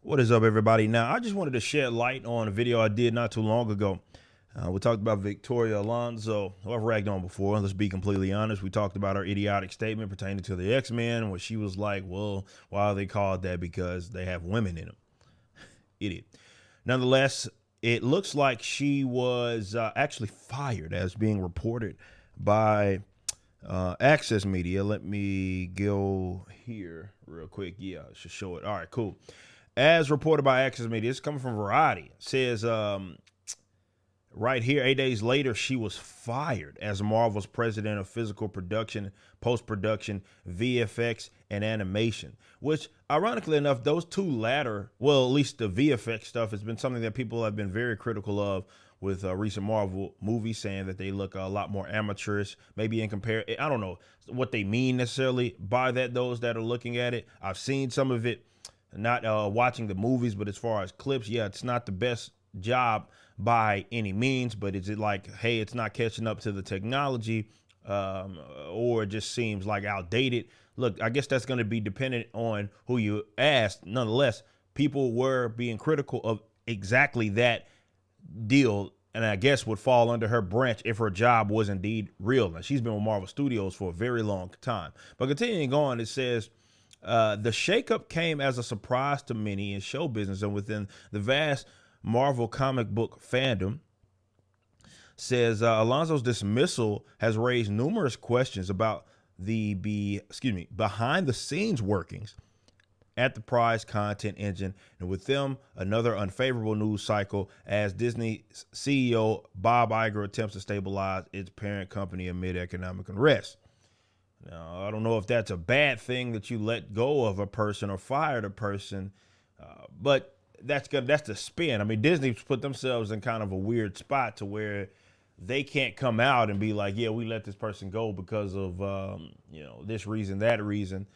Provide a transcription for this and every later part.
What is up, everybody? Now, I just wanted to shed light on a video I did not too long ago. We talked about Victoria Alonso, who I've ragged on before. Let's be completely honest. We talked about her idiotic statement pertaining to the X-Men, where she was like, well, why are they called that? Because they have women in them. Idiot. Nonetheless, it looks like she was actually fired, as being reported by Access Media. Let me go here real quick. Yeah, I should show it. All right, cool. As reported by Access Media, it's coming from Variety. It says right here, 8 days later, she was fired as Marvel's president of physical production, post-production, VFX, and animation, which, ironically enough, those two latter, well, at least the VFX stuff, has been something that people have been very critical of with recent Marvel movies, saying that they look a lot more amateurish, maybe in compare. I don't know what they mean necessarily by that, those that are looking at it. I've seen some of it. Not watching the movies, but as far as clips, yeah, it's not the best job by any means, but is it like, hey, it's not catching up to the technology, or it just seems like outdated? Look, I guess that's going to be dependent on who you ask. Nonetheless, people were being critical of exactly that deal, and I guess would fall under her branch if her job was indeed real. Now, she's been with Marvel Studios for a very long time. But continuing on, it says, the shakeup came as a surprise to many in show business and within the vast Marvel comic book fandom. Says Alonso's dismissal has raised numerous questions about the behind the scenes workings at the prize content engine, and with them another unfavorable news cycle as Disney CEO Bob Iger attempts to stabilize its parent company amid economic unrest. Now, I don't know if that's a bad thing that you let go of a person or fired a person, but that's the spin. I mean, Disney's put themselves in kind of a weird spot to where they can't come out and be like, yeah, we let this person go because of this reason, that reason,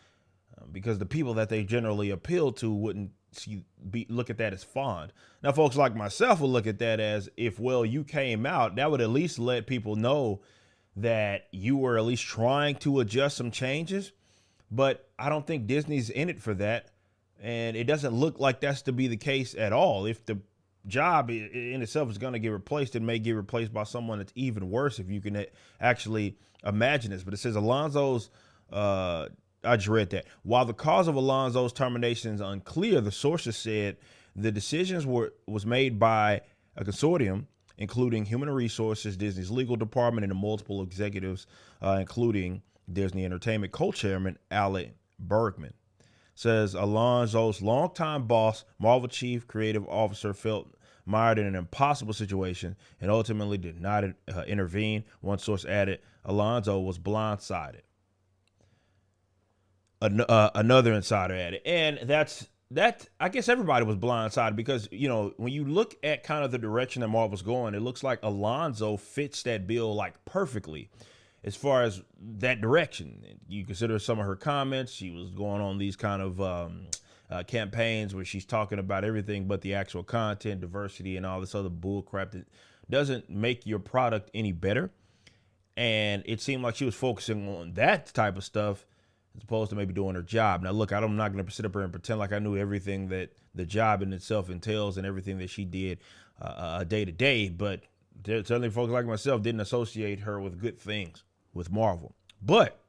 because the people that they generally appeal to wouldn't look at that as fond. Now, folks like myself will look at that as, if, well, you came out, that would at least let people know that you were at least trying to adjust some changes. But I don't think Disney's in it for that. And it doesn't look like that's to be the case at all. If the job in itself is going to get replaced, it may get replaced by someone that's even worse, if you can actually imagine this. But it says Alonso's, I just read that. While the cause of Alonso's termination is unclear, the sources said the decisions was made by a consortium including Human Resources, Disney's legal department, and the multiple executives, including Disney Entertainment co-chairman Alan Bergman. Says Alonso's longtime boss, Marvel chief creative officer, felt mired in an impossible situation and ultimately did not intervene. One source added, Alonso was blindsided. Another insider added, and that I guess everybody was blindsided because, when you look at kind of the direction that Marvel's going, it looks like Alonso fits that bill like perfectly as far as that direction. You consider some of her comments. She was going on these kind of campaigns where she's talking about everything but the actual content, diversity, and all this other bull crap that doesn't make your product any better. And it seemed like she was focusing on that type of stuff as opposed to maybe doing her job. Now, look, I'm not going to sit up here and pretend like I knew everything that the job in itself entails and everything that she did day to day, but certainly folks like myself didn't associate her with good things with Marvel. But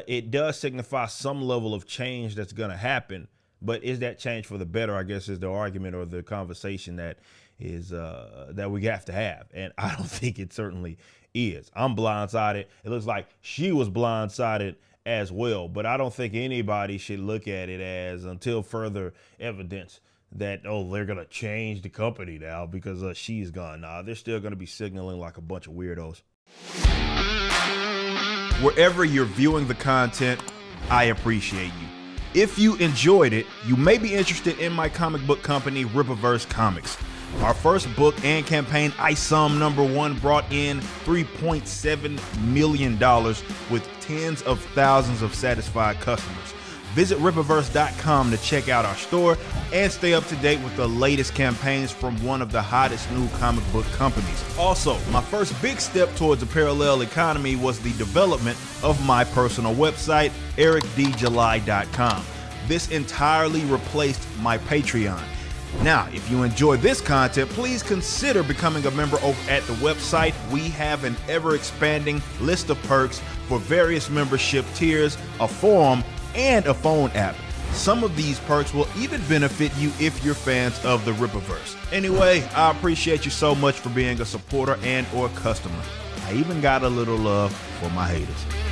it does signify some level of change that's going to happen. But is that change for the better, I guess, is the argument or the conversation that is that we have to have. And I don't think it certainly is. I'm blindsided. It looks like she was blindsided as well. But I don't think anybody should look at it as, until further evidence, that, oh, they're going to change the company now because she's gone. Nah, they're still going to be signaling like a bunch of weirdos. Wherever you're viewing the content, I appreciate you. If you enjoyed it, you may be interested in my comic book company, Rippaverse Comics. Our first book and campaign, ISOM #1, brought in $3.7 million with tens of thousands of satisfied customers. Visit Rippaverse.com to check out our store and stay up to date with the latest campaigns from one of the hottest new comic book companies. Also, my first big step towards a parallel economy was the development of my personal website, ericdjuly.com. This entirely replaced my Patreon. Now, if you enjoy this content, please consider becoming a member over at the website. We have an ever-expanding list of perks for various membership tiers, a forum, and a phone app. Some of these perks will even benefit you if you're fans of the Rippaverse. Anyway, I appreciate you so much for being a supporter and or customer. I even got a little love for my haters.